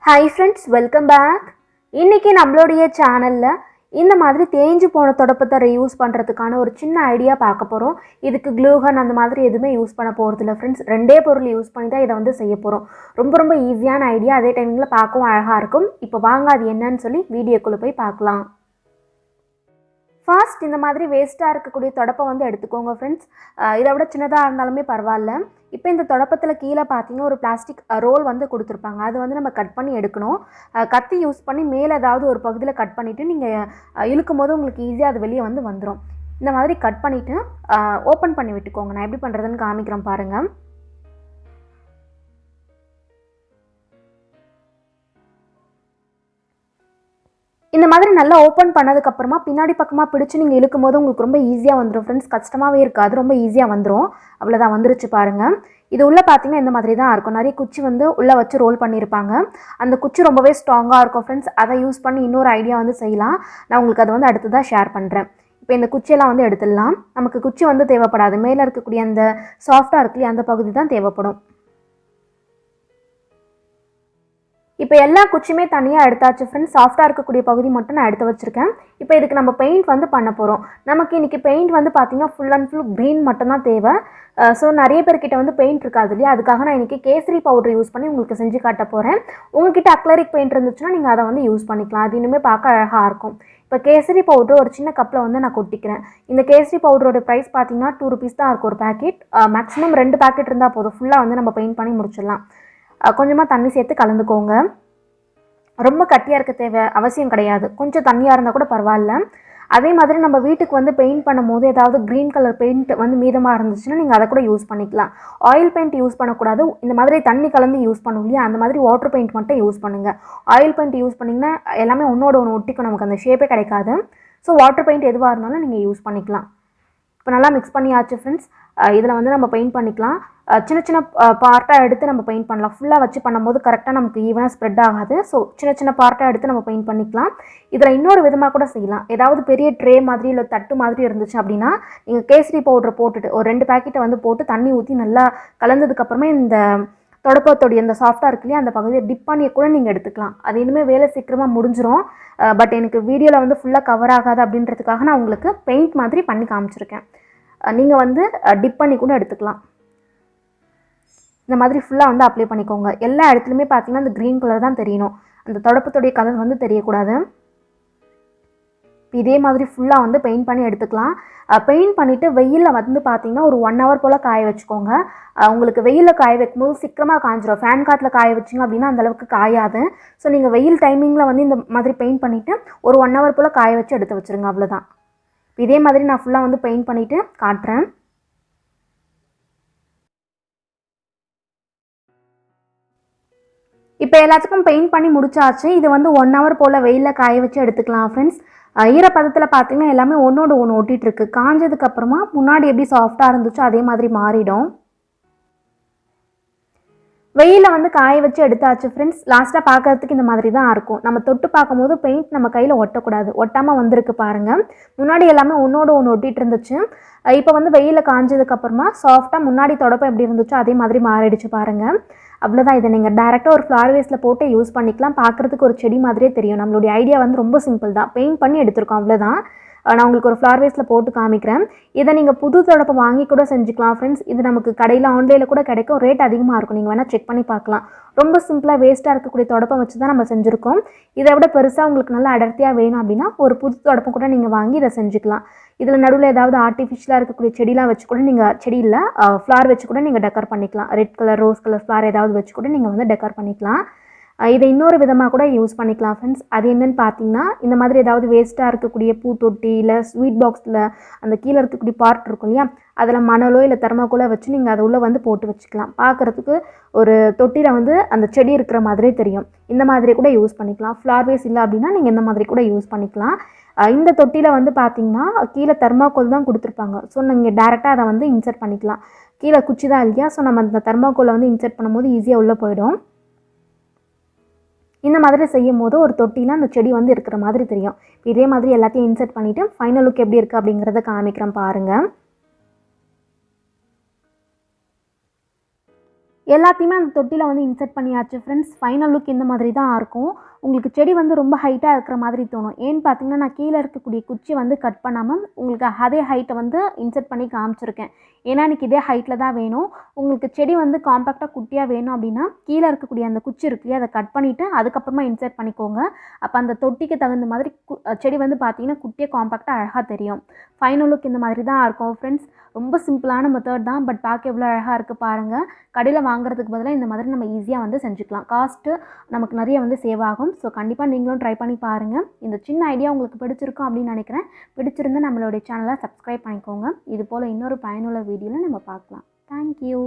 Hi friends, welcome back. இன்னைக்கு நம்மளுடைய சேனல்ல இந்த மாதிரி தேஞ்சு போன தொடப்பத்தை ரீயூஸ் பண்றதுக்கான ஒரு சின்ன ஐடியா பார்க்க போறோம். இதுக்கு க்ளூ கன் அந்த மாதிரி எதுவுமே யூஸ் பண்ண போறது இல்ல फ्रेंड्स. ரெண்டே பொருள் யூஸ் பண்ணி தான் இத செய்ய போறோம். ரொம்ப ஈஸியான ஐடியா, அதே டைம்ல பார்க்கவும் அழகா இருக்கும். இப்போ வாங்க அது என்னன்னு சொல்லி வீடியோக்குள்ள போய் பார்க்கலாம். ஃபர்ஸ்ட் இந்த மாதிரி வேஸ்ட்டாக இருக்கக்கூடிய தொடப்பை எடுத்துக்கோங்க ஃப்ரெண்ட்ஸ். இதை விட சின்னதாக இருந்தாலுமே பரவாயில்ல. இப்போ இந்த தொடப்பத்தில் கீழே பார்த்தீங்கன்னா ஒரு பிளாஸ்டிக் ரோல் கொடுத்துருப்பாங்க. அது நம்ம கட் பண்ணி எடுக்கணும். கத்தி யூஸ் பண்ணி மேலே ஏதாவது ஒரு பகுதியில் கட் பண்ணிவிட்டு நீங்கள் இழுக்கும் போது உங்களுக்கு ஈஸியாக அது வெளியே வந்துடும். இந்த மாதிரி கட் பண்ணிவிட்டு ஓப்பன் பண்ணி விட்டுக்கோங்க. நான் எப்படி பண்ணுறதுன்னு காமிக்கிறேன் பாருங்கள். இந்த மாதிரி நல்லா ஓப்பன் பண்ணதுக்கப்புறமா பின்னாடி பக்கமாக பிடிச்சி நீங்கள் இழுக்கும் போது உங்களுக்கு ரொம்ப ஈஸியாக வந்துடும் ஃப்ரெண்ட்ஸ். கஷ்டமாகவே இருக்காது, ரொம்ப ஈஸியாக வந்துடும். அவ்வளோதான், வந்துருச்சு பாருங்கள். இது உள்ளே பார்த்தீங்கன்னா இந்த மாதிரி தான் இருக்கும். நிறைய குச்சி உள்ளே வச்சு ரோல் பண்ணியிருப்பாங்க. அந்த குச்சி ரொம்பவே ஸ்ட்ராங்காக இருக்கும் ஃப்ரெண்ட்ஸ். அதை யூஸ் பண்ணி இன்னொரு ஐடியா செய்யலாம். நான் உங்களுக்கு அதை அடுத்ததாக ஷேர் பண்ணுறேன். இப்போ இந்த குச்சியெல்லாம் எடுத்துடலாம். நமக்கு குச்சி தேவைப்படாது. மேலே இருக்கக்கூடிய அந்த சாஃப்டாக இருக்குல்லையே அந்த பகுதி தான் தேவைப்படும். இப்போ எல்லா குச்சியுமே தனியாக எடுத்தாச்சு ஃப்ரெண்ட்ஸ். சாஃப்டாக இருக்கக்கூடிய பகுதி மட்டும் நான் எடுத்து வச்சுருக்கேன். இப்போ இதுக்கு நம்ம பெயிண்ட் பண்ண போகிறோம். நமக்கு இன்றைக்கி பெயிண்ட் பார்த்திங்கன்னா ஃபுல் அண்ட் ஃபுல் க்ரீன் மட்டும்தான் தேவை. ஸோ நிறைய பேர்கிட்ட பெயிண்ட் இருக்காது இல்லையா, அதுக்காக நான் இன்றைக்கி கேசரி பவுடர் யூஸ் பண்ணி உங்களுக்கு செஞ்சு காட்ட போகிறேன். உங்கள்கிட்ட அக்லரிக் பெயிண்ட் இருந்துச்சுன்னா நீங்கள் அதை யூஸ் பண்ணிக்கலாம். அது இன்னுமே பார்க்க அழகாக இருக்கும். இப்போ கேசரி பவுடர் ஒரு சின்ன கப்பில் நான் கொட்டிக்கிறேன். இந்த கேசரி பவுடரோட ப்ரைஸ் பார்த்திங்கன்னா 2 rupees தான் இருக்கும் ஒரு பேக்கெட். மேக்ஸிமம் 2 பேக்கெட் இருந்தால் போதும். ஃபுல்லாக நம்ம பெயிண்ட் பண்ணி முடிச்சிடலாம். கொஞ்சமாக தண்ணி சேர்த்து கலந்துக்கோங்க. ரொம்ப கட்டியாக இருக்க தேவை அவசியம் கிடையாது. கொஞ்சம் தண்ணியாக இருந்தால் கூட பரவாயில்ல. அதே மாதிரி நம்ம வீட்டுக்கு பெயிண்ட் பண்ணும் போது ஏதாவது க்ரீன் கலர் பெயிண்ட் மீதமாக இருந்துச்சுன்னா நீங்கள் அதை கூட யூஸ் பண்ணிக்கலாம். ஆயில் பெயிண்ட் யூஸ் பண்ணக்கூடாது. இந்த மாதிரி தண்ணி கலந்து யூஸ் பண்ணுவோம் இல்லையா, அந்த மாதிரி வாட்டர் பெயிண்ட் மட்டும் யூஸ் பண்ணுங்கள். ஆயில் பெயிண்ட் யூஸ் பண்ணிங்கன்னா எல்லாமே ஒன்றோட ஒன்று ஒட்டிக்கும், நமக்கு அந்த ஷேப்பே கிடைக்காது. ஸோ வாட்டர் பெயிண்ட் எதுவாக இருந்தாலும் நீங்கள் யூஸ் பண்ணிக்கலாம். இப்போ நல்லா மிக்ஸ் பண்ணியாச்சு ஃப்ரெண்ட்ஸ். இதில் நம்ம பெயிண்ட் பண்ணிக்கலாம். சின்ன சின்ன பார்ட்டாக எடுத்து நம்ம பெயிண்ட் பண்ணலாம். ஃபுல்லாக வச்சு பண்ணும்போது கரெக்டாக நமக்கு ஈவனாக ஸ்ப்ரெட் ஆகாது. ஸோ சின்ன பார்ட்டாக எடுத்து நம்ம பெயிண்ட் பண்ணிக்கலாம். இதில் இன்னொரு விதமாக கூட செய்யலாம். ஏதாவது பெரிய ட்ரே மாதிரி இல்லை தட்டு மாதிரி இருந்துச்சு அப்படின்னா நீங்கள் கேசரி பவுடரை போட்டுட்டு ஒரு 2 பேக்கெட்டை போட்டு தண்ணி ஊற்றி நல்லா கலந்ததுக்கப்புறமே இந்த தொடப்பத்தோடைய இந்த சாஃப்டாக இருக்கு இல்லையா அந்த பகுதியை டிப் பண்ணி கூட நீங்கள் எடுத்துக்கலாம். அது இனிமே வேலை சீக்கிரமாக முடிஞ்சிடும். பட் எனக்கு வீடியோவில் ஃபுல்லாக கவர் ஆகாது அப்படின்றதுக்காக நான் உங்களுக்கு பெயிண்ட் மாதிரி பண்ணி காமிச்சிருக்கேன். நீங்கள் டிப் பண்ணி கூட எடுத்துக்கலாம். இந்த மாதிரி ஃபுல்லாக அப்ளை பண்ணிக்கோங்க. எல்லா இடத்துலையுமே பார்த்தீங்கன்னா அந்த க்ரீன் கலர் தான் தெரியணும். அந்த தொடப்பத்துடைய கலர் தெரியக்கூடாது. இதே மாதிரி ஃபுல்லாக பெயிண்ட் பண்ணி எடுத்துக்கலாம். பெயிண்ட் பண்ணிவிட்டு வெயிலில் பார்த்தீங்கன்னா ஒரு 1 hour போல் காய வச்சுக்கோங்க. உங்களுக்கு வெயிலில் காய வைக்கும்போது சீக்கிரமாக காஞ்சிடும். ஃபேன் காற்றுல காய வச்சிங்க அப்படின்னா அந்தளவுக்கு காயாது. ஸோ நீங்கள் வெயில் டைமிங்கில் இந்த மாதிரி பெயிண்ட் பண்ணிவிட்டு ஒரு 1 hour போல் காய வச்சு எடுத்து வச்சுருங்க. அவ்வளோதான். இதே மாதிரி நான் ஃபுல்லாக பெயிண்ட் பண்ணிவிட்டு காட்டுறேன். இப்போ எல்லாத்துக்கும் பெயிண்ட் பண்ணி முடிச்சாச்சு. இது 1 hour போல் வெயிலில் காய வச்சு எடுத்துக்கலாம் ஃப்ரெண்ட்ஸ். ஈரப்பதத்தில் பார்த்தீங்கன்னா எல்லாமே ஒன்றோடு ஒன்று ஒட்டிகிட்டு இருக்குது. காஞ்சதுக்கப்புறமா முன்னாடி எப்படி சாஃப்டாக இருந்துச்சோ அதே மாதிரி மாறிடும். வெயிலில் காய வச்சு எடுத்தாச்சு ஃப்ரெண்ட்ஸ். லாஸ்ட்டாக பார்க்கறதுக்கு இந்த மாதிரி தான் இருக்கும். நம்ம தொட்டு பார்க்கும்போது பெயிண்ட் நம்ம கையில் ஒட்டக்கூடாது. ஒட்டாமல் வந்திருக்கு பாருங்கள். முன்னாடி எல்லாமே ஒன்றோடு ஒன்று ஒட்டிகிட்டு இருந்துச்சு. இப்போ வெயிலில் காஞ்சதுக்கப்புறமா சாஃப்டாக முன்னாடி தொடப்பம் எப்படி இருந்துச்சோ அதே மாதிரி மாறிடுச்சு பாருங்கள். அவ்வளோதான். இதை நீங்கள் டேரெக்டாக ஒரு ஃப்ளார் வேஸில் போட்டு யூஸ் பண்ணிக்கலாம். பார்க்குறதுக்கு ஒரு செடி மாதிரியே தெரியும். நம்மளுடைய ஐடியா ரொம்ப சிம்பிள் தான். பெயிண்ட் பண்ணி எடுத்துருக்கோம், அவ்வளோதான். நான் உங்களுக்கு ஒரு ஃப்ளார் வேஸில் போட்டு காமிக்கிறேன். இதை நீங்கள் புது தொடப்பை வாங்கி கூட செஞ்சுக்கலாம் ஃப்ரெண்ட்ஸ். இது நமக்கு கடையில் ஆன்லைனில் கூட கிடைக்கும். ரேட் அதிகமாக இருக்கும். நீங்கள் வேணால் செக் பண்ணி பார்க்கலாம். ரொம்ப சிம்பிளாக வேஸ்ட்டாக இருக்கக்கூடிய தொடப்பம் வச்சு தான் நம்ம செஞ்சுருக்கோம். இதை விட பெருசாக உங்களுக்கு நல்லா அடர்த்தியாக வேணும் அப்படின்னா ஒரு புது தொடப்பம் கூட நீங்கள் வாங்கி இதை செஞ்சுக்கலாம். இதில் நடுவில் ஏதாவது ஆர்டிஃபிஷியலாக இருக்கக்கூடிய செடிலாம் வச்சு கூட நீங்கள் செடியில் ஃப்ளார் வச்சு கூட நீங்கள் டெக்கர் பண்ணிக்கலாம். Red colour, rose colour flower ஏதாவது வச்சு கூட நீங்கள் டெக்கர் பண்ணிக்கலாம். இதை இன்னொரு விதமாக கூட யூஸ் பண்ணிக்கலாம் ஃப்ரெண்ட்ஸ். அது என்னென்னு பார்த்தீங்கன்னா இந்த மாதிரி ஏதாவது வேஸ்ட்டாக இருக்கக்கூடிய பூத்தொட்டி இல்லை ஸ்வீட் பாக்ஸில் அந்த கீழே இருக்கக்கூடிய பார்ட் இருக்கும் இல்லையா, அதில் மணலோ இல்லை தெர்மாக்கோலோ வச்சு நீங்கள் அதை உள்ளே போட்டு வச்சுக்கலாம். பார்க்குறதுக்கு ஒரு தொட்டியில் அந்த செடி இருக்கிற மாதிரியே தெரியும். இந்த மாதிரி கூட யூஸ் பண்ணிக்கலாம். ஃப்ளார் வேஸ் இல்லை அப்படின்னா நீங்கள் இந்த மாதிரி கூட யூஸ் பண்ணிக்கலாம். இந்த தொட்டியில் பார்த்தீங்கன்னா கீழே தெர்மாக்கோல் தான் கொடுத்துருப்பாங்க. ஸோ நீங்கள் டேரெக்டாக அதை இன்சர்ட் பண்ணிக்கலாம். கீழே குச்சி தான் இல்லையா, ஸோ நம்ம அந்த தெர்மாக்கோலை இன்சர்ட் பண்ணும்போது ஈஸியாக உள்ளே போயிடும். இந்த மாதிரி செய்யும் போது ஒரு தொட்டியில் அந்த செடி இருக்கிற மாதிரி தெரியும். இதே மாதிரி எல்லாத்தையும் இன்சர்ட் பண்ணிவிட்டு ஃபைனல் லுக் எப்படி இருக்குது அப்படிங்கிறத காமிக்கிறேன் பாருங்கள். எல்லாத்தையுமே அந்த தொட்டியில் வந்து இன்செர்ட் பண்ணியாச்சு ஃப்ரெண்ட்ஸ். ஃபைனல் லுக் இந்த மாதிரி தான் இருக்கும். உங்களுக்கு செடி வந்து ரொம்ப ஹைட்டாக இருக்கிற மாதிரி தோணும். ஏன்னு பார்த்தீங்கன்னா நான் கீழே இருக்கக்கூடிய குச்சி வந்து கட் பண்ணாமல் உங்களுக்கு அதே ஹைட்டை வந்து இன்செர்ட் பண்ணி காமிச்சிருக்கேன். ஏன்னா எனக்கு இதே ஹைட்டில் தான் வேணும். உங்களுக்கு செடி வந்து காம்பேக்டாக குட்டியாக வேணும் அப்படின்னா கீழே இருக்கக்கூடிய அந்த குச்சி இருக்கு இல்லையா, அதை கட் பண்ணிவிட்டு அதுக்கப்புறமா இன்செர்ட் பண்ணிக்கோங்க. அப்போ அந்த தொட்டிக்கு தகுந்த மாதிரி செடி வந்து பார்த்தீங்கன்னா குட்டியாக காம்பேக்டாக அழகாக தெரியும். ஃபைனல் லுக் இந்த மாதிரி தான் இருக்கும் ஃப்ரெண்ட்ஸ். ரொம்ப சிம்பிளான மெத்தட் தான், பட் பார்க்க எவ்வளோ அழகாக இருக்குது பாருங்கள். கடையில் வாங்குறதுக்கு பதிலாக இந்த மாதிரி நம்ம ஈஸியாக வந்து செஞ்சுக்கலாம். காஸ்ட்டு நமக்கு நிறைய வந்து சேவ் ஆகும். ஸோ கண்டிப்பாக நீங்களும் ட்ரை பண்ணி பாருங்கள். இந்த சின்ன ஐடியா உங்களுக்கு பிடிச்சிருக்கும் அப்படின்னு நினைக்கிறேன். பிடிச்சிருந்தா நம்மளுடைய சேனலை சப்ஸ்கிரைப் பண்ணிக்கோங்க. இது போல் இன்னொரு பயனுள்ள வீடியோவில் நம்ம பார்க்கலாம். தேங்க்யூ.